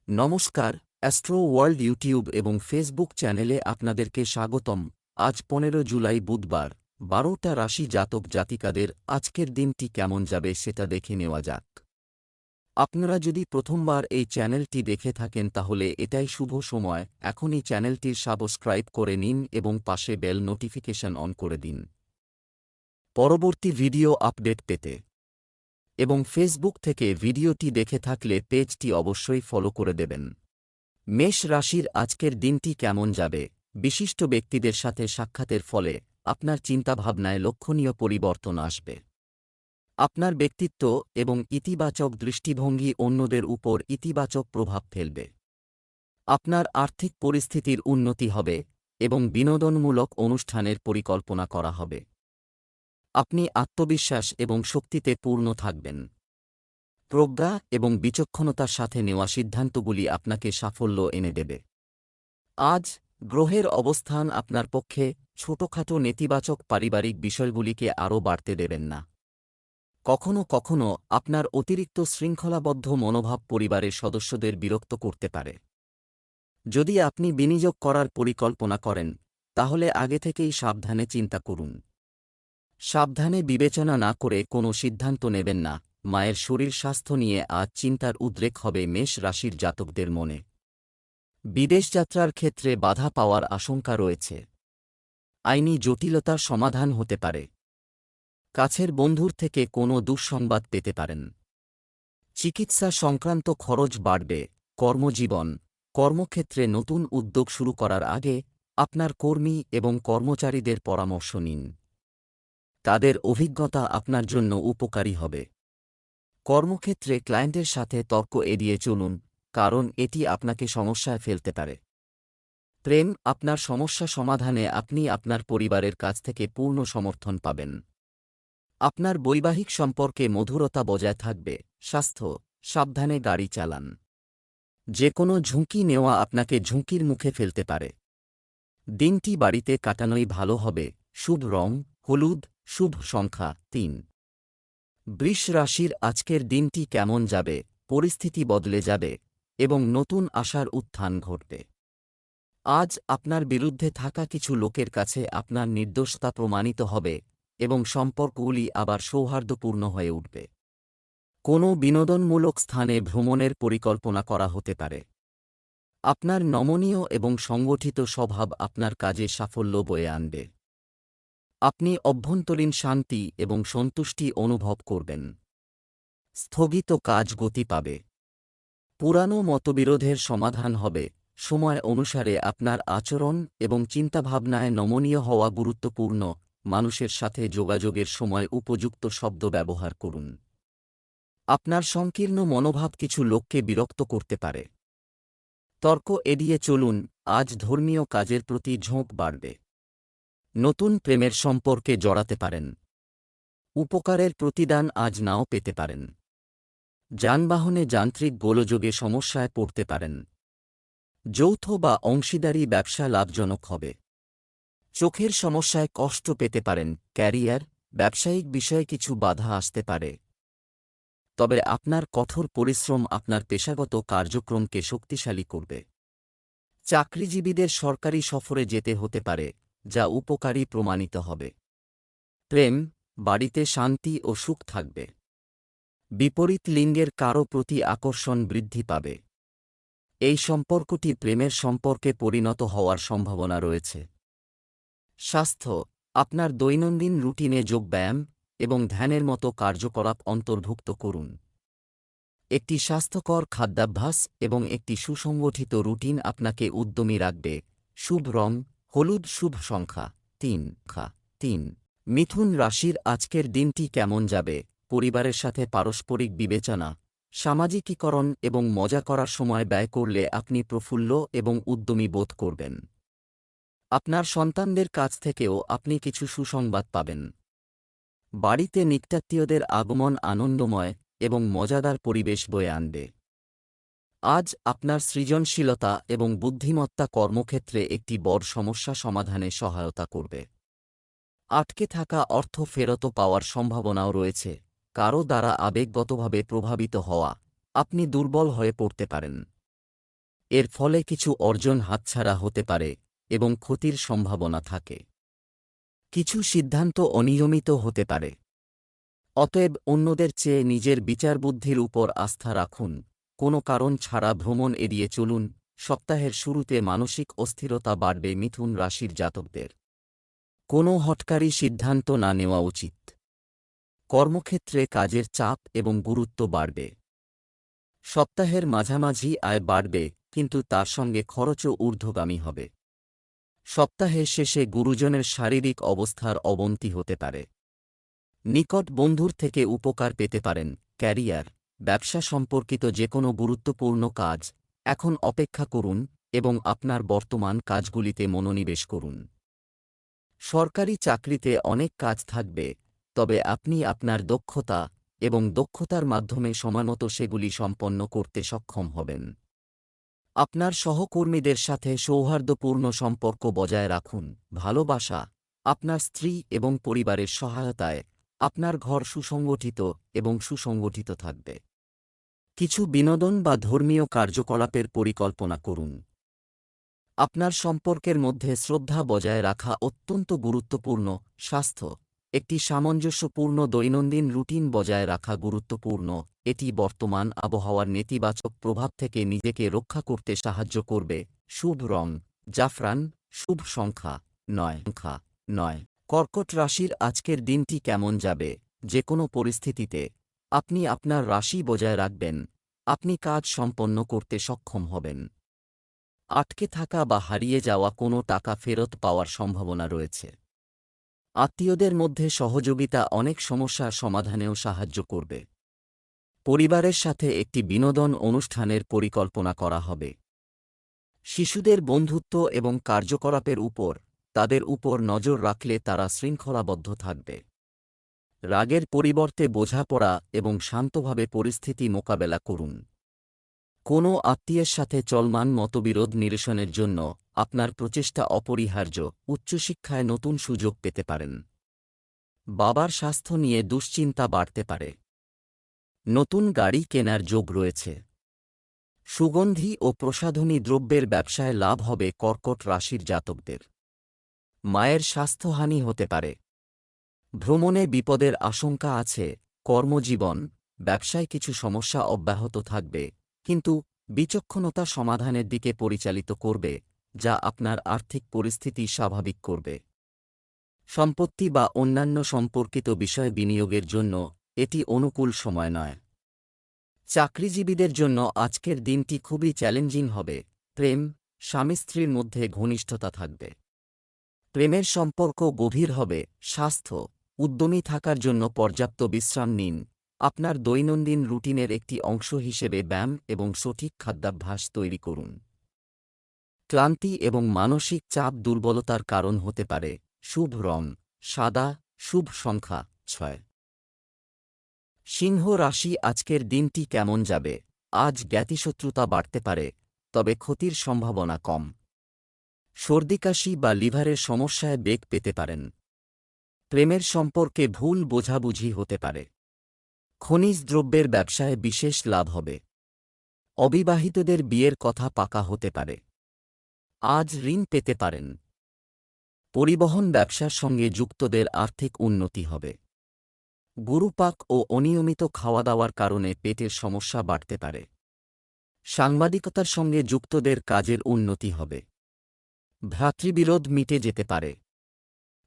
নমস্কার, astro world YouTube এবং Facebook চ্যানেলে আপনাদেরকে স্বাগতম। আজ ১৫ জুলাই বুধবার, ১২টা রাশি জাতক জাতিকাদের আজকের দিনটি কেমন যাবে সেটা দেখে নেওয়া যাক। আপনারা যদি প্রথমবার এই চ্যানেলটি দেখে থাকেন তাহলে এটাই শুভ সময়, এখনই চ্যানেলটির সাবস্ক্রাইব করে নিন এবং পাশে বেল নোটিফিকেশন অন করে দিন পরবর্তী ভিডিও আপডেট পেতে। এবং ফেসবুক থেকে ভিডিওটি দেখে থাকলে পেজটি অবশ্যই ফলো করে দেবেন। মেষ রাশির আজকের দিনটি কেমন যাবে? বিশিষ্ট ব্যক্তিদের সাথে সাক্ষাতের ফলে আপনার চিন্তাভাবনায় লক্ষণীয় পরিবর্তন আসবে। আপনার ব্যক্তিত্ব এবং ইতিবাচক দৃষ্টিভঙ্গি অন্যদের উপর ইতিবাচক প্রভাব ফেলবে। আপনার আর্থিক পরিস্থিতির উন্নতি হবে এবং বিনোদনমূলক অনুষ্ঠানের পরিকল্পনা করা হবে। আপনি আত্মবিশ্বাস এবং শক্তিতে পূর্ণ থাকবেন। প্রজ্ঞা এবং বিচক্ষণতার সাথে নেওয়া সিদ্ধান্তগুলি আপনাকে সাফল্য এনে দেবে। আজ গ্রহের অবস্থান আপনার পক্ষে ছোটখাটো নেতিবাচক পারিবারিক বিষয়গুলিকে আরও বাড়তে দেবেন না। কখনও কখনও আপনার অতিরিক্ত শৃঙ্খলাবদ্ধ মনোভাব পরিবারের সদস্যদের বিরক্ত করতে পারে। যদি আপনি বিনিয়োগ করার পরিকল্পনা করেন, তাহলে আগে থেকেই সাবধানে চিন্তা করুন। সাবধানে বিবেচনা না করে কোনো সিদ্ধান্ত নেবেন না। মায়ের শরীর স্বাস্থ্য নিয়ে আজ চিন্তার উদ্রেক হবে মেষ রাশির জাতকদের মনে। বিদেশযাত্রার ক্ষেত্রে বাধা পাওয়ার আশঙ্কা রয়েছে। আইনি জটিলতার সমাধান হতে পারে। কাছের বন্ধুর থেকে কোনো দুঃসংবাদ পেতে পারেন। চিকিৎসা সংক্রান্ত খরচ বাড়বে। কর্মজীবন, কর্মক্ষেত্রে নতুন উদ্যোগ শুরু করার আগে আপনার কর্মী এবং কর্মচারীদের পরামর্শ নিন। তাদের অভিজ্ঞতা আপনার জন্য উপকারী হবে। কর্মক্ষেত্রে ক্লায়েন্টের সাথে তর্ক এড়িয়ে চলুন, কারণ এটি আপনাকে সমস্যায় ফেলতে পারে। প্রেম, আপনার সমস্যা সমাধানে আপনি আপনার পরিবারের কাছ থেকে পূর্ণ সমর্থন পাবেন। আপনার বৈবাহিক সম্পর্কে মধুরতা বজায় থাকবে। স্বাস্থ্য, সাবধানে গাড়ি চালান। যে কোনো ঝুঁকি নেওয়া আপনাকে ঝুঁকির মুখে ফেলতে পারে। দিনটি বাড়িতে কাটানোই ভালো হবে। শুভ রং হলুদ, শুভ সংখ্যা ৩। বৃষ রাশির আজকের দিনটি কেমন যাবে? পরিস্থিতি বদলে যাবে এবং নতুন আশার উত্থান ঘটবে। আজ আপনার বিরুদ্ধে থাকা কিছু লোকের কাছে আপনার নির্দোষতা প্রমাণিত হবে এবং সম্পর্কগুলি আবার সৌহার্দ্যপূর্ণ হয়ে উঠবে। কোনো বিনোদনমূলক স্থানে ভ্রমণের পরিকল্পনা করা হতে পারে। আপনার নমনীয় এবং সংগঠিত স্বভাব আপনার কাজে সাফল্য বয়ে আনবে। আপনি অভ্যন্তরীণ শান্তি এবং সন্তুষ্টি অনুভব করবেন। স্থগিত কাজ গতি পাবে। পুরানো মতবিরোধের সমাধান হবে। সময় অনুসারে আপনার আচরণ এবং চিন্তাভাবনায় নমনীয় হওয়া গুরুত্বপূর্ণ। মানুষের সাথে যোগাযোগের সময় উপযুক্ত শব্দ ব্যবহার করুন। আপনার সংকীর্ণ মনোভাব কিছু লোককে বিরক্ত করতে পারে। তর্ক এড়িয়ে চলুন। আজ ধর্মীয় কাজের প্রতি ঝোঁক বাড়বে। নতুন প্রেমের সম্পর্কে জড়াতে পারেন। উপকারের প্রতিদান আজ নাও পেতে পারেন। যানবাহনে যান্ত্রিক গোলযোগে সমস্যায় পড়তে পারেন। যৌথ বা অংশীদারি ব্যবসা লাভজনক হবে। চোখের সমস্যায় কষ্ট পেতে পারেন। ক্যারিয়ার, ব্যবসায়িক বিষয়ে কিছু বাধা আসতে পারে। তবে আপনার কঠোর পরিশ্রম আপনার পেশাগত কার্যক্রমকে শক্তিশালী করবে। চাকরিজীবীদের সরকারি সফরে যেতে হতে পারে, যা উপকারী প্রমাণিত হবে। প্রেম, বাড়িতে শান্তি ও সুখ থাকবে। বিপরীত লিঙ্গের কারও প্রতি আকর্ষণ বৃদ্ধি পাবে। এই সম্পর্কটি প্রেমের সম্পর্কে পরিণত হওয়ার সম্ভাবনা রয়েছে। স্বাস্থ্য, আপনার দৈনন্দিন রুটিনে যোগব্যায়াম এবং ধ্যানের মতো কার্যকলাপ অন্তর্ভুক্ত করুন। একটি স্বাস্থ্যকর খাদ্যাভ্যাস এবং একটি সুসংগঠিত রুটিন আপনাকে উদ্যমী রাখবে। শুভ রং হলুদ, শুভ সংখ্যা ৩। মিথুন রাশির আজকের দিনটি কেমন যাবে? পরিবারের সাথে পারস্পরিক বিবেচনা, সামাজিকীকরণ এবং মজা করার সময় ব্যয় করলে আপনি প্রফুল্ল এবং উদ্যমী বোধ করবেন। আপনার সন্তানদের কাছ থেকেও আপনি কিছু সুসংবাদ পাবেন। বাড়িতে নিকটাত্মীয়দের আগমন আনন্দময় এবং মজাদার পরিবেশ বয়ে আনবে। আজ আপনার সৃজনশীলতা এবং বুদ্ধিমত্তা কর্মক্ষেত্রে একটি বড় সমস্যা সমাধানে সহায়তা করবে। আটকে থাকা অর্থ ফেরত পাওয়ার সম্ভাবনাও রয়েছে। কারও দ্বারা আবেগগতভাবে প্রভাবিত হওয়া, আপনি দুর্বল হয়ে পড়তে পারেন। এর ফলে কিছু অর্জন হাতছাড়া হতে পারে এবং ক্ষতির সম্ভাবনা থাকে। কিছু সিদ্ধান্ত অনিয়মিত হতে পারে। অতএব অন্যদের চেয়ে নিজের বিচারবুদ্ধির উপর আস্থা রাখুন। কোনো কারণ ছাড়া ভ্রমণ এড়িয়ে চলুন। সপ্তাহের শুরুতে মানসিক অস্থিরতা বাড়বে মিথুন রাশির জাতকদের। কোনো হঠকারী সিদ্ধান্ত না নেওয়া উচিত। কর্মক্ষেত্রে কাজের চাপ এবং গুরুত্ব বাড়বে। সপ্তাহের মাঝামাঝি আয় বাড়বে, কিন্তু তার সঙ্গে খরচও ঊর্ধ্বগামী হবে। সপ্তাহের শেষে গুরুজনের শারীরিক অবস্থার অবনতি হতে পারে। নিকট বন্ধুর থেকে উপকার পেতে পারেন। ক্যারিয়ার, ব্যবসা সম্পর্কিত যে কোনো গুরুত্বপূর্ণ কাজ এখন অপেক্ষা করুন এবং আপনার বর্তমান কাজগুলিতে মনোনিবেশ করুন। সরকারি চাকরিতে অনেক কাজ থাকবে, তবে আপনি আপনার দক্ষতা এবং দক্ষতার মাধ্যমে সময়মতো সেগুলি সম্পন্ন করতে সক্ষম হবেন। আপনার সহকর্মীদের সাথে সৌহার্দ্যপূর্ণ সম্পর্ক বজায় রাখুন। ভালোবাসা, আপনার স্ত্রী এবং পরিবারের সহায়তায় আপনার ঘর সুসংগঠিত এবং সুসংগঠিত থাকবে। কিছু বিনোদন বা ধর্মীয় কার্যকলাপের পরিকল্পনা করুন। আপনার সম্পর্কের মধ্যে শ্রদ্ধা বজায় রাখা অত্যন্ত গুরুত্বপূর্ণ। স্বাস্থ্য, একটি সামঞ্জস্যপূর্ণ দৈনন্দিন রুটিন বজায় রাখা গুরুত্বপূর্ণ। এটি বর্তমান আবহাওয়ার নেতিবাচক প্রভাব থেকে নিজেকে রক্ষা করতে সাহায্য করবে। শুভ রং জাফরান, শুভ সংখ্যা 9। কর্কট রাশির আজকের দিনটি কেমন যাবে? যে কোনো পরিস্থিতিতে আপনি আপনার রাশি বজায় রাখবেন, আপনি কাজ সম্পন্ন করতে সক্ষম হবেন। আটকে থাকা বা হারিয়ে যাওয়া কোনো টাকা ফেরত পাওয়ার সম্ভাবনা রয়েছে। আত্মীয়দের মধ্যে সহযোগিতা অনেক সমস্যার সমাধানেও সাহায্য করবে। পরিবারের সাথে একটি বিনোদন অনুষ্ঠানের পরিকল্পনা করা হবে। শিশুদের বন্ধুত্ব এবং কার্যকলাপের উপর তাদের উপর নজর রাখলে তারা শৃঙ্খলাবদ্ধ থাকবে। রাগের পরিবর্তে বোঝাপড়া এবং শান্তভাবে পরিস্থিতি মোকাবেলা করুন। কোনো আত্মীয়ের সাথে চলমান মতবিরোধ নিরসনের জন্য আপনার প্রচেষ্টা অপরিহার্য। উচ্চশিক্ষায় নতুন সুযোগ পেতে পারেন। বাবার স্বাস্থ্য নিয়ে দুশ্চিন্তা বাড়তে পারে। নতুন গাড়ি কেনার যোগ রয়েছে। সুগন্ধি ও প্রসাধনী দ্রব্যের ব্যবসায় লাভ হবে কর্কট রাশির জাতকদের। মায়ের স্বাস্থ্যহানি হতে পারে। ভ্রমণে বিপদের আশঙ্কা আছে। কর্মজীবন, ব্যবসায় কিছু সমস্যা অব্যাহত থাকবে, কিন্তু বিচক্ষণতা সমাধানের দিকে পরিচালিত করবে, যা আপনার আর্থিক পরিস্থিতি স্বাভাবিক করবে। সম্পত্তি বা অন্যান্য সম্পর্কিত বিষয় বিনিয়োগের জন্য এটি অনুকূল সময় নয়। চাকরিজীবীদের জন্য আজকের দিনটি খুবই চ্যালেঞ্জিং হবে। প্রেম, স্বামী স্ত্রীর মধ্যে ঘনিষ্ঠতা থাকবে। প্রেমের সম্পর্ক গভীর হবে। স্বাস্থ্য, উদ্যমী থাকার জন্য পর্যাপ্ত বিশ্রাম নিন। আপনার দৈনন্দিন রুটিনের একটি অংশ হিসেবে ব্যায়াম এবং সঠিক খাদ্যাভ্যাস তৈরি করুন। ক্লান্তি এবং মানসিক চাপ দুর্বলতার কারণ হতে পারে। শুভ রং সাদা, শুভ সংখ্যা 6। সিংহ রাশি আজকের দিনটি কেমন যাবে? আজ জ্ঞাতিশত্রুতা বাড়তে পারে, তবে ক্ষতির সম্ভাবনা কম। সর্দিকাশি বা লিভারের সমস্যায় বেগ পেতে পারেন। প্রেমের সম্পর্কে ভুল বোঝাবুঝি হতে পারে। খনিজ দ্রব্যের ব্যবসায় বিশেষ লাভ হবে। অবিবাহিতদের বিয়ের কথা পাকা হতে পারে। আজ ঋণ পেতে পারেন। পরিবহন ব্যবসার সঙ্গে যুক্তদের আর্থিক উন্নতি হবে। গুরুপাক ও অনিয়মিত খাওয়া দাওয়ার কারণে পেটের সমস্যা বাড়তে পারে। সাংবাদিকতার সঙ্গে যুক্তদের কাজের উন্নতি হবে। ভ্রাতৃবিরোধ মিটে যেতে পারে।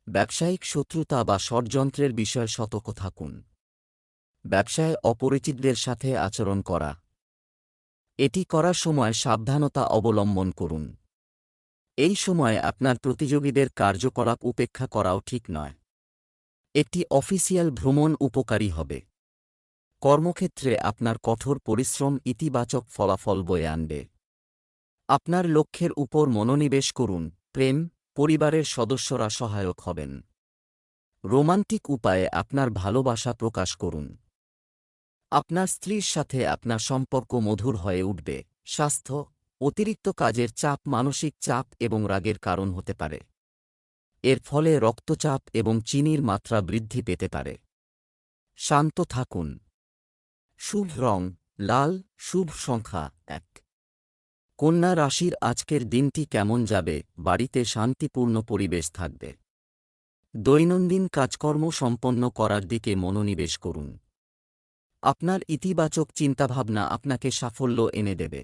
ব্যবসায়িক শত্রুতা বা ষড়যন্ত্রের বিষয়ে সতর্ক থাকুন। ব্যবসায় অপরিচিতদের সাথে আচরণ করা, এটি করার সময় সাবধানতা অবলম্বন করুন। এই সময় আপনার প্রতিযোগীদের কার্যকলাপ উপেক্ষা করাও ঠিক নয়। একটি অফিসিয়াল ভ্রমণ উপকারী হবে। কর্মক্ষেত্রে আপনার কঠোর পরিশ্রম ইতিবাচক ফলাফল বয়ে আনবে। আপনার লক্ষ্যের উপর মনোনিবেশ করুন। প্রেম, পরিবারের সদস্যরা সহায়ক হবেন। রোমান্টিক উপায়ে আপনার ভালোবাসা প্রকাশ করুন। আপনার স্ত্রীর সাথে আপনার সম্পর্ক মধুর হয়ে উঠবে। স্বাস্থ্য, অতিরিক্ত কাজের চাপ মানসিক চাপ এবং রাগের কারণ হতে পারে। এর ফলে রক্তচাপ এবং চিনির মাত্রা বৃদ্ধি পেতে পারে। শান্ত থাকুন। শুভ রং লাল, শুভ সংখ্যা 1। কন্যা রাশির আজকের দিনটি কেমন যাবে? বাড়িতে শান্তিপূর্ণ পরিবেশ থাকবে। দৈনন্দিন কাজকর্ম সম্পন্ন করার দিকে মনোনিবেশ করুন। আপনার ইতিবাচক চিন্তাভাবনা আপনাকে সাফল্য এনে দেবে।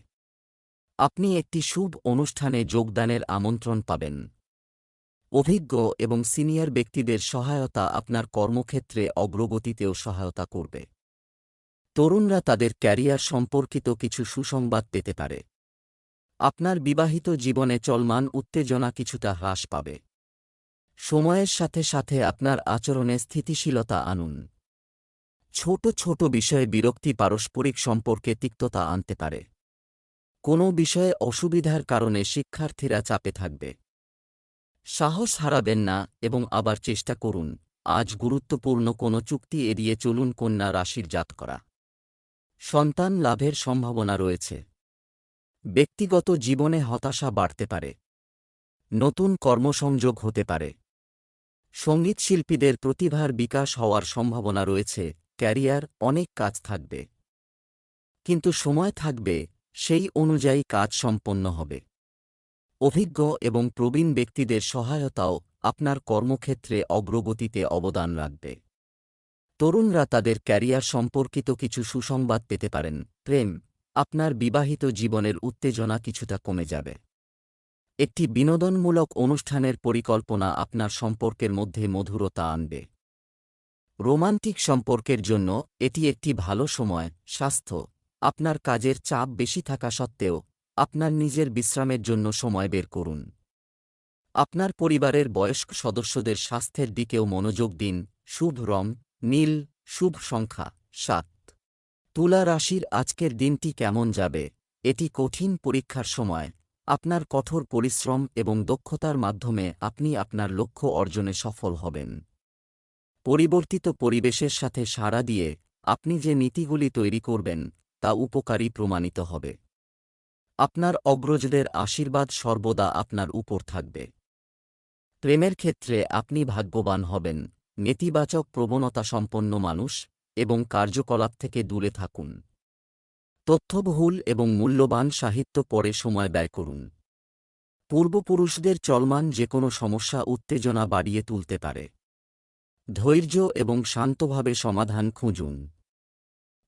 আপনি একটি শুভ অনুষ্ঠানে যোগদানের আমন্ত্রণ পাবেন। অভিজ্ঞ এবং সিনিয়র ব্যক্তিদের সহায়তা আপনার কর্মক্ষেত্রে অগ্রগতিতেও সহায়তা করবে। তরুণরা তাদের ক্যারিয়ার সম্পর্কিত কিছু সুসংবাদ পেতে পারে। আপনার বিবাহিত জীবনে চলমান উত্তেজনা কিছুটা হ্রাস পাবে। সময়ের সাথে সাথে আপনার আচরণে স্থিতিশীলতা আনুন। ছোট ছোট বিষয়ে বিরক্তি পারস্পরিক সম্পর্কে তিক্ততা আনতে পারে। কোনো বিষয়ে অসুবিধার কারণে শিক্ষার্থীরা চাপে থাকবে। সাহস হারাবেন না এবং আবার চেষ্টা করুন। আজ গুরুত্বপূর্ণ কোনো চুক্তি এড়িয়ে চলুন। কন্যা রাশির জাতকরা সন্তান লাভের সম্ভাবনা রয়েছে। ব্যক্তিগত জীবনে হতাশা বাড়তে পারে। নতুন কর্মসংযোগ হতে পারে। সঙ্গীতশিল্পীদের প্রতিভার বিকাশ হওয়ার সম্ভাবনা রয়েছে। ক্যারিয়ার অনেক কাজ থাকবে, কিন্তু সময় থাকবে সেই অনুযায়ী কাজ সম্পন্ন হবে। অভিজ্ঞ এবং প্রবীণ ব্যক্তিদের সহায়তাও আপনার কর্মক্ষেত্রে অগ্রগতিতে অবদান রাখবে। তরুণরা তাদের ক্যারিয়ার সম্পর্কিত কিছু সুসংবাদ পেতে পারেন। প্রেম, আপনার বিবাহিত জীবনের উত্তেজনা কিছুটা কমে যাবে। একটি বিনোদনমূলক অনুষ্ঠানের পরিকল্পনা আপনার সম্পর্কের মধ্যে মধুরতা আনবে। রোমান্টিক সম্পর্কের জন্য এটি একটি ভালো সময়। স্বাস্থ্য, আপনার কাজের চাপ বেশি থাকা সত্ত্বেও আপনার নিজের বিশ্রামের জন্য সময় বের করুন। আপনার পরিবারের বয়স্ক সদস্যদের স্বাস্থ্যের দিকেও মনোযোগ দিন। শুভ রং নীল, শুভ সংখ্যা 7। তুলা রাশির আজকের দিনটি কেমন যাবে? এটি কঠিন পরীক্ষার সময়। আপনার কঠোর পরিশ্রম এবং দক্ষতার মাধ্যমে আপনি আপনার লক্ষ্য অর্জনে সফল হবেন। পরিবর্তিত পরিবেশের সাথে সাড়া দিয়ে আপনি যে নীতিগুলি তৈরি করবেন তা উপকারী প্রমাণিত হবে। আপনার অগ্রজদের আশীর্বাদ সর্বদা আপনার উপর থাকবে। প্রেমের ক্ষেত্রে আপনি ভাগ্যবান হবেন। নেতিবাচক প্রবণতা সম্পন্ন মানুষ এবং কার্যকলাপ থেকে দূরে থাকুন। তথ্যবহুল এবং মূল্যবান সাহিত্য পড়ে সময় ব্যয় করুন। পূর্বপুরুষদের চলমান যে কোনো সমস্যা উত্তেজনা বাড়িয়ে তুলতে পারে। ধৈর্য এবং শান্তভাবে সমাধান খুঁজুন।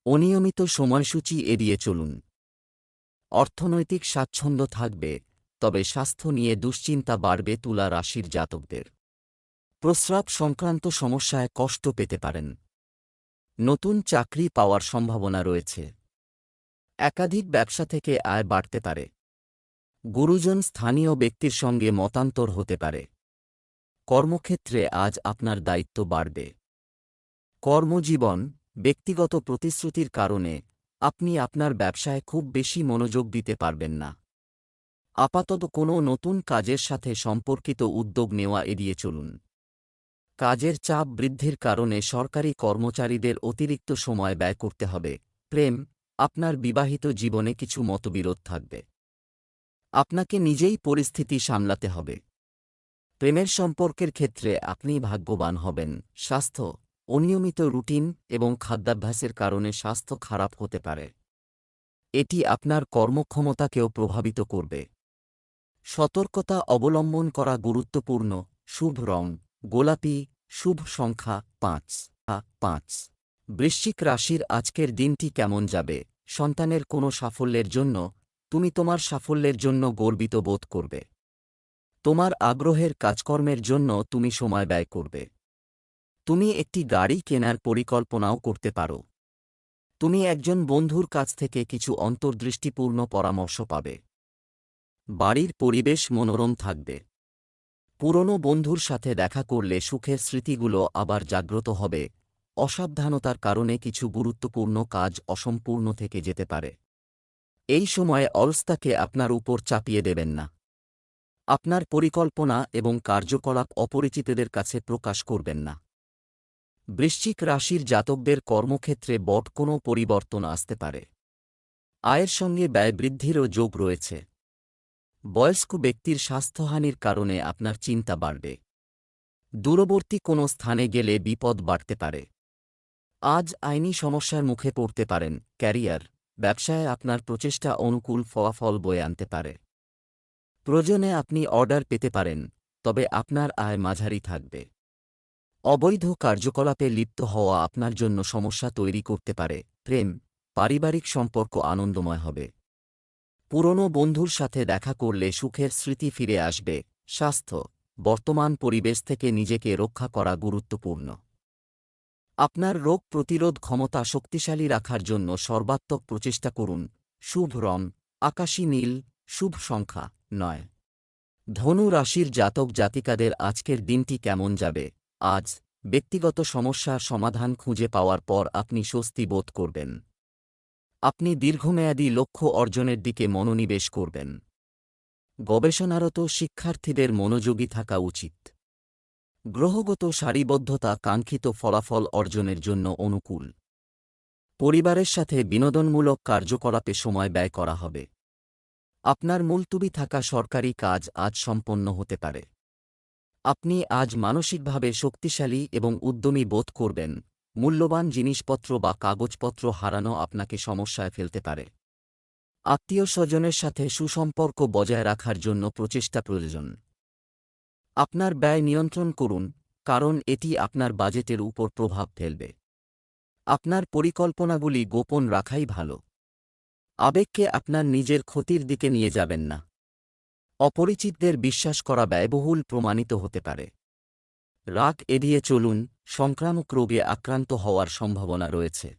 অনিয়মিত সময়সূচি এড়িয়ে চলুন। অর্থনৈতিক স্বাচ্ছন্দ্য থাকবে, তবে স্বাস্থ্য নিয়ে দুশ্চিন্তা বাড়বে। তুলা রাশির জাতকদের প্রস্রাব সংক্রান্ত সমস্যায় কষ্ট পেতে পারেন। নতুন চাকরি পাওয়ার সম্ভাবনা রয়েছে। একাধিক ব্যবসা থেকে আয় বাড়তে পারে। গুরুজন স্থানীয় ব্যক্তির সঙ্গে মতান্তর হতে পারে। কর্মক্ষেত্রে আজ আপনার দায়িত্ব বাড়বে। কর্মজীবন, ব্যক্তিগত প্রতিশ্রুতির কারণে আপনি আপনার ব্যবসায় খুব বেশি মনোযোগ দিতে পারবেন না। আপাতত কোনো নতুন কাজের সাথে সম্পর্কিত উদ্যোগ নেওয়া এড়িয়ে চলুন। কাজের চাপ বৃদ্ধির কারণে সরকারি কর্মচারীদের অতিরিক্ত সময় ব্যয় করতে হবে। প্রেম, আপনার বিবাহিত জীবনে কিছু মতবিরোধ থাকবে। আপনাকে নিজেই পরিস্থিতি সামলাতে হবে। প্রেমের সম্পর্কের ক্ষেত্রে আপনি ভাগ্যবান হবেন। স্বাস্থ্য, অনিয়মিত রুটিন এবং খাদ্যাভ্যাসের কারণে স্বাস্থ্য খারাপ হতে পারে। এটি আপনার কর্মক্ষমতাকেও প্রভাবিত করবে। সতর্কতা অবলম্বন করা গুরুত্বপূর্ণ। শুভ রং গোলাপি, শুভ সংখ্যা 5। বৃশ্চিক রাশির আজকের দিনটি কেমন যাবে? সন্তানের কোনো সাফল্যের জন্য তুমি তোমার সাফল্যের জন্য গর্বিত বোধ করবে। তোমার আগ্রহের কাজকর্মের জন্য তুমি সময় ব্যয় করবে। তুমি একটি গাড়ি কেনার পরিকল্পনাও করতে পারো। তুমি একজন বন্ধুর কাছ থেকে কিছু অন্তর্দৃষ্টিপূর্ণ পরামর্শ পাবে। বাড়ির পরিবেশ মনোরম থাকবে। পুরনো বন্ধুর সাথে দেখা করলে সুখের স্মৃতিগুলো আবার জাগ্রত হবে। অসাবধানতার কারণে কিছু গুরুত্বপূর্ণ কাজ অসম্পূর্ণ থেকে যেতে পারে। এই সময়ে অলসতাকে আপনার উপর চাপিয়ে দেবেন না। আপনার পরিকল্পনা এবং কার্যকলাপ অপরিচিতদের কাছে প্রকাশ করবেন না। বৃশ্চিক রাশির জাতকদের কর্মক্ষেত্রে বড় কোনো পরিবর্তন আসতে পারে। আয়ের সঙ্গে ব্যয় বৃদ্ধিরও যোগ রয়েছে। বয়স্ক ব্যক্তির স্বাস্থ্যহানির কারণে আপনার চিন্তা বাড়বে। দূরবর্তী কোনো স্থানে গেলে বিপদ বাড়তে পারে। আজ আইনি সমস্যার মুখে পড়তে পারেন। ক্যারিয়ার, ব্যবসায় আপনার প্রচেষ্টা অনুকূল ফলাফল বয়ে আনতে পারে। প্রয়োজনে আপনি অর্ডার পেতে পারেন, তবে আপনার আয় মাঝারি থাকবে। অবৈধ কার্যকলাপে লিপ্ত হওয়া আপনার জন্য সমস্যা তৈরি করতে পারে। প্রেম, পারিবারিক সম্পর্ক আনন্দময় হবে। পুরনো বন্ধুর সাথে দেখা করলে সুখের স্মৃতি ফিরে আসবে। স্বাস্থ্য, বর্তমান পরিবেশ থেকে নিজেকে রক্ষা করা গুরুত্বপূর্ণ। আপনার রোগ প্রতিরোধ ক্ষমতা শক্তিশালী রাখার জন্য সর্বাত্মক প্রচেষ্টা করুন। শুভ রং আকাশী নীল, শুভ সংখ্যা 9। ধনু রাশির জাতক জাতিকাদের আজকের দিনটি কেমন যাবে? আজ ব্যক্তিগত সমস্যার সমাধান খুঁজে পাওয়ার পর আপনি স্বস্তি বোধ করবেন। আপনি দীর্ঘমেয়াদী লক্ষ্য অর্জনের দিকে মনোনিবেশ করবেন। গবেষণারত শিক্ষার্থীদের মনোযোগী থাকা উচিত। গ্রহগত সারিবদ্ধতা কাঙ্ক্ষিত ফলাফল অর্জনের জন্য অনুকূল। পরিবারের সাথে বিনোদনমূলক কার্যকলাপে সময় ব্যয় করা হবে। আপনার মুলতুবি থাকা সরকারি কাজ আজ সম্পন্ন হতে পারে। আপনি আজ মানসিকভাবে শক্তিশালী এবং উদ্যমী বোধ করবেন। মূল্যবান জিনিসপত্র বা কাগজপত্র হারানো আপনাকে সমস্যায় ফেলতে পারে। আত্মীয়স্বজনের সাথে সুসম্পর্ক বজায় রাখার জন্য প্রচেষ্টা প্রয়োজন। আপনার ব্যয় নিয়ন্ত্রণ করুন, কারণ এটি আপনার বাজেটের উপর প্রভাব ফেলবে। আপনার পরিকল্পনাগুলি গোপন রাখাই ভালো। আবেগকে আপনার নিজের ক্ষতির দিকে নিয়ে যাবেন না। অপরিচিতদের বিশ্বাস করা ব্যয়বহুল প্রমাণিত হতে পারে। রাগ এড়িয়ে চলুন, সংক্রামক রোগে আক্রান্ত হওয়ার সম্ভাবনা রয়েছে।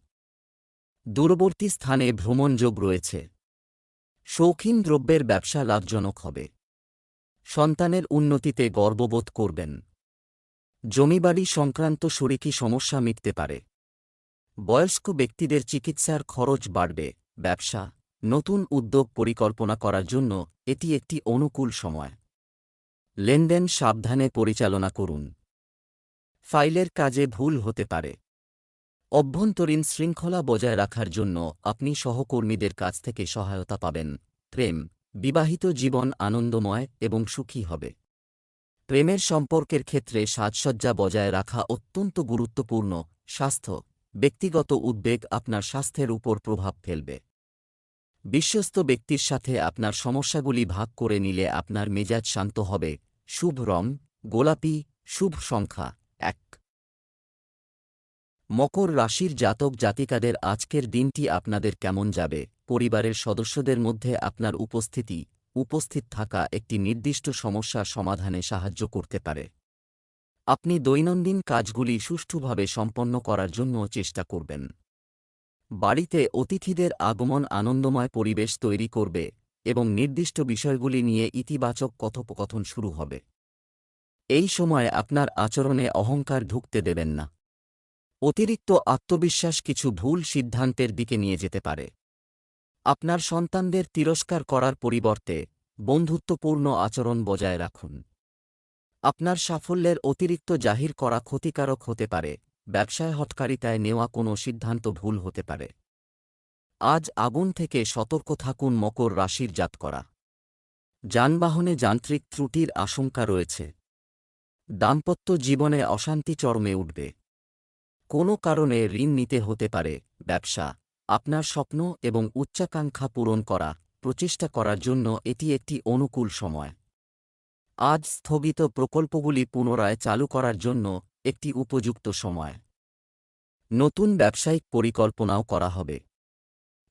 দূরবর্তী স্থানে ভ্রমণযোগ রয়েছে। শৌখিন দ্রব্যের ব্যবসা লাভজনক হবে। সন্তানের উন্নতিতে গর্ববোধ করবেন। জমিবাড়ি সংক্রান্ত শরীরী সমস্যা মিটতে পারে। বয়স্ক ব্যক্তিদের চিকিৎসার খরচ বাড়বে। ব্যবসা, নতুন উদ্যোগ পরিকল্পনা করার জন্য এটি একটি অনুকূল সময়। লেনদেন সাবধানে পরিচালনা করুন। ফাইলের কাজে ভুল হতে পারে। অভ্যন্তরীণ শৃঙ্খলা বজায় রাখার জন্য আপনি সহকর্মীদের কাছ থেকে সহায়তা পাবেন। প্রেম, বিবাহিত জীবন আনন্দময় এবং সুখী হবে। প্রেমের সম্পর্কের ক্ষেত্রে সাজসজ্জা বজায় রাখা অত্যন্ত গুরুত্বপূর্ণ। স্বাস্থ্য, ব্যক্তিগত উদ্বেগ আপনার স্বাস্থ্যের উপর প্রভাব ফেলবে। বিশ্বস্ত ব্যক্তির সাথে আপনার সমস্যাগুলি ভাগ করে নিলে আপনার মেজাজ শান্ত হবে। শুভ রং গোলাপি, শুভ সংখ্যা 1। মকর রাশির জাতক জাতিকাদের আজকের দিনটি আপনাদের কেমন যাবে? পরিবারের সদস্যদের মধ্যে আপনার উপস্থিত থাকা একটি নির্দিষ্ট সমস্যার সমাধানে সাহায্য করতে পারে। আপনি দৈনন্দিন কাজগুলি সুষ্ঠুভাবে সম্পন্ন করার জন্য চেষ্টা করবেন। বাড়িতে অতিথিদের আগমন আনন্দময় পরিবেশ তৈরি করবে এবং নির্দিষ্ট বিষয়গুলি নিয়ে ইতিবাচক কথোপকথন শুরু হবে। এই সময় আপনার আচরণে অহংকার ঢুকতে দেবেন না। অতিরিক্ত আত্মবিশ্বাস কিছু ভুল সিদ্ধান্তের দিকে নিয়ে যেতে পারে। আপনার সন্তানদের তিরস্কার করার পরিবর্তে বন্ধুত্বপূর্ণ আচরণ বজায় রাখুন। আপনার সাফল্যের অতিরিক্ত জাহির করা ক্ষতিকারক হতে পারে। ব্যবসায় হঠকারিতায় নেওয়া কোনো সিদ্ধান্ত ভুল হতে পারে। আজ আগুন থেকে সতর্ক থাকুন। মকর রাশির জাতকরা যানবাহনে যান্ত্রিক ত্রুটির আশঙ্কা রয়েছে। দাম্পত্য জীবনে অশান্তি চরমে উঠবে। কোনো কারণে ঋণ নিতে হতে পারে। ব্যবসা, আপনার স্বপ্ন এবং উচ্চাকাঙ্ক্ষা পূরণ করা প্রচেষ্টা করার জন্য এটি একটি অনুকূল সময়। আজ স্থগিত প্রকল্পগুলি পুনরায় চালু করার জন্য একটি উপযুক্ত সময়। নতুন ব্যবসায়িক পরিকল্পনাও করা হবে।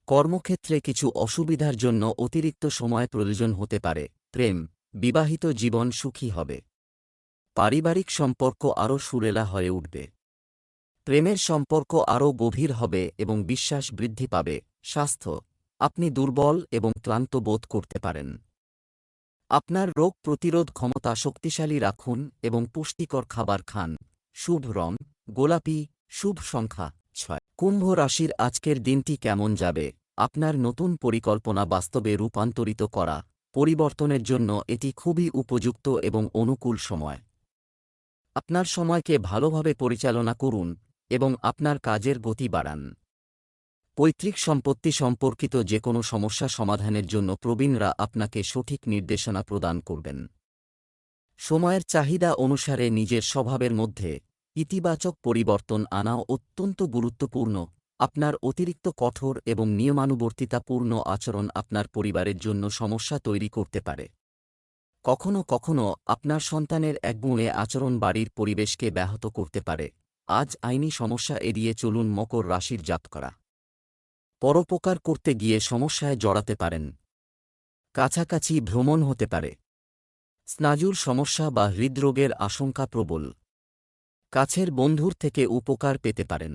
কর্মক্ষেত্রে কিছু অসুবিধার জন্য অতিরিক্ত সময় প্রয়োজন হতে পারে। প্রেম, বিবাহিত জীবন সুখী হবে। পারিবারিক সম্পর্ক আরও সুরেলা হয়ে উঠবে। প্রেমের সম্পর্ক আরও গভীর হবে এবং বিশ্বাস বৃদ্ধি পাবে। স্বাস্থ্য, আপনি দুর্বল এবং ক্লান্ত বোধ করতে পারেন। আপনার রোগ প্রতিরোধ ক্ষমতা শক্তিশালী রাখুন এবং পুষ্টিকর খাবার খান। শুভ রং গোলাপি, শুভ সংখ্যা 6। কুম্ভ রাশির আজকের দিনটি কেমন যাবে? আপনার নতুন পরিকল্পনা বাস্তবে রূপান্তরিত করা পরিবর্তনের জন্য এটি খুবই উপযুক্ত এবং অনুকূল সময়। আপনার সময়কে ভালোভাবে পরিচালনা করুন এবং আপনার কাজের গতি বাড়ান। পৈতৃক সম্পত্তি সম্পর্কিত যে কোনো সমস্যা সমাধানের জন্য প্রবীণরা আপনাকে সঠিক নির্দেশনা প্রদান করবেন। সময়ের চাহিদা অনুসারে নিজের স্বভাবের মধ্যে ইতিবাচক পরিবর্তন আনাও অত্যন্ত গুরুত্বপূর্ণ। আপনার অতিরিক্ত কঠোর এবং নিয়মানুবর্তিতাপূর্ণ আচরণ আপনার পরিবারের জন্য সমস্যা তৈরি করতে পারে। কখনও কখনও আপনার সন্তানের একগুঁয়ে আচরণ বাড়ির পরিবেশকে ব্যাহত করতে পারে। আজ আইনি সমস্যা এড়িয়ে চলুন। মকর রাশির জাতকরা পরোপকার করতে গিয়ে সমস্যায় জড়াতে পারেন। কাছাকাছি ভ্রমণ হতে পারে। স্নায়ুর সমস্যা বা হৃদরোগের আশঙ্কা প্রবল। কাছের বন্ধুর থেকে উপকার পেতে পারেন।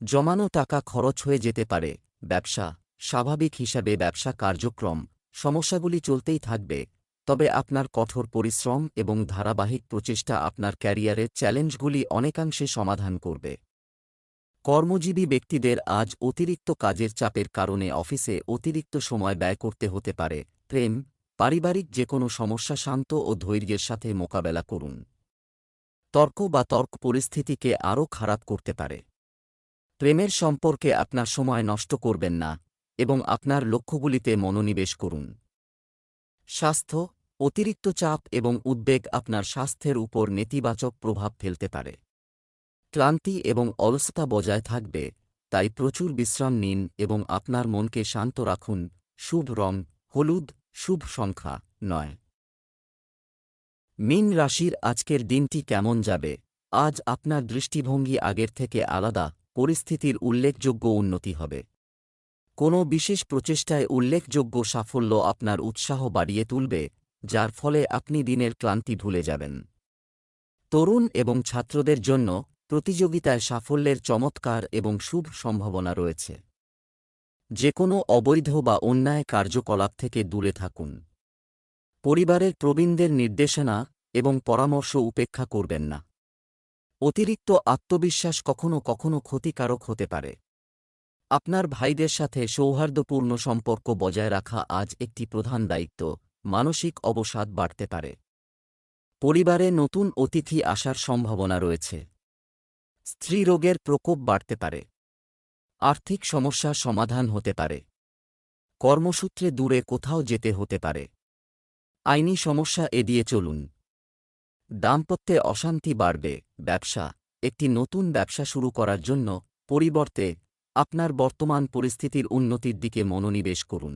জমানো টাকা খরচ হয়ে যেতে পারে। ব্যবসা স্বাভাবিক হিসাবে ব্যবসা কার্যক্রম সমস্যাগুলি চলতেই থাকবে, তবে আপনার কঠোর পরিশ্রম এবং ধারাবাহিক প্রচেষ্টা আপনার ক্যারিয়ারের চ্যালেঞ্জগুলি অনেকাংশে সমাধান করবে। কর্মজীবী ব্যক্তিদের আজ অতিরিক্ত কাজের চাপের কারণে অফিসে অতিরিক্ত সময় ব্যয় করতে হতে পারে। প্রেম পারিবারিক যে কোনো সমস্যা শান্ত ও ধৈর্যের সাথে মোকাবেলা করুন। তর্ক পরিস্থিতিকে আরও খারাপ করতে পারে। প্রেমের সম্পর্কে আপনার সময় নষ্ট করবেন না এবং আপনার লক্ষ্যগুলিতে মনোনিবেশ করুন। স্বাস্থ্য অতিরিক্ত চাপ এবং উদ্বেগ আপনার স্বাস্থ্যের উপর নেতিবাচক প্রভাব ফেলতে পারে। ক্লান্তি এবং অলসতা বজায় থাকবে, তাই প্রচুর বিশ্রাম নিন এবং আপনার মনকে শান্ত রাখুন। শুভ রং হলুদ, শুভ সংখ্যা 9। মীন রাশির আজকের দিনটি কেমন যাবে? আজ আপনার দৃষ্টিভঙ্গি আগের থেকে আলাদা, পরিস্থিতির উল্লেখযোগ্য উন্নতি হবে। কোনো বিশেষ প্রচেষ্টায় উল্লেখযোগ্য সাফল্য আপনার উৎসাহ বাড়িয়ে তুলবে, যার ফলে আপনি দিনের ক্লান্তি ভুলে যাবেন। তরুণ এবং ছাত্রদের জন্য প্রতিযোগিতায় সাফল্যের চমৎকার এবং শুভ সম্ভাবনা রয়েছে। যে কোনো অবৈধ বা অন্যায় কার্যকলাপ থেকে দূরে থাকুন। পরিবারের প্রবীণদের নির্দেশনা এবং পরামর্শ উপেক্ষা করবেন না। অতিরিক্ত আত্মবিশ্বাস কখনও কখনও ক্ষতিকারক হতে পারে। আপনার ভাইদের সাথে সৌহার্দ্যপূর্ণ সম্পর্ক বজায় রাখা আজ একটি প্রধান দায়িত্ব। মানসিক অবসাদ বাড়তে পারে। পরিবারে নতুন অতিথি আসার সম্ভাবনা রয়েছে। স্ত্রীরোগের প্রকোপ বাড়তে পারে। আর্থিক সমস্যার সমাধান হতে পারে। কর্মসূত্রে দূরে কোথাও যেতে হতে পারে। আইনি সমস্যা এড়িয়ে চলুন। দাম্পত্যে অশান্তি বাড়বে। ব্যবসা একটি নতুন ব্যবসা শুরু করার জন্য পরিবর্তে আপনার বর্তমান পরিস্থিতির উন্নতির দিকে মনোনিবেশ করুন।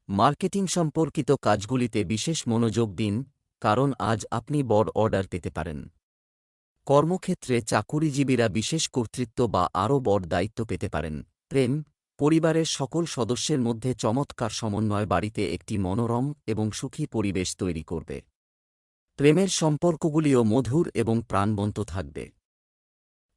মার্কেটিং সম্পর্কিত কাজগুলিতে বিশেষ মনোযোগ দিন, কারণ আজ আপনি বড় অর্ডার পেতে পারেন। কর্মক্ষেত্রে চাকুরিজীবীরা বিশেষ কর্তৃত্ব বা আরও বড় দায়িত্ব পেতে পারেন। প্রেম পরিবারের সকল সদস্যের মধ্যে চমৎকার সমন্বয় বাড়িতে একটি মনোরম এবং সুখী পরিবেশ তৈরি করবে। প্রেমের সম্পর্কগুলিও মধুর এবং প্রাণবন্ত থাকবে।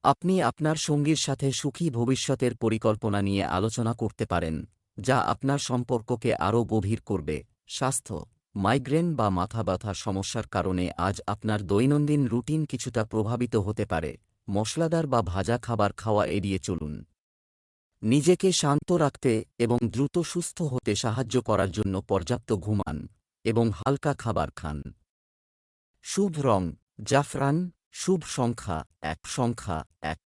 আপনি আপনার সঙ্গীর সাথে সুখী ভবিষ্যতের পরিকল্পনা নিয়ে আলোচনা করতে পারেন, যা আপনার সম্পর্ককে আরও গভীর করবে। স্বাস্থ্য মাইগ্রেন বা মাথা ব্যথার সমস্যার কারণে আজ আপনার দৈনন্দিন রুটিন কিছুটা প্রভাবিত হতে পারে। মশলাদার বা ভাজা খাবার খাওয়া এড়িয়ে চলুন। নিজেকে শান্ত রাখতে এবং দ্রুত সুস্থ হতে সাহায্য করার জন্য পর্যাপ্ত ঘুমান এবং হালকা খাবার খান। শুভ রং জাফরান, শুভ সংখ্যা 1।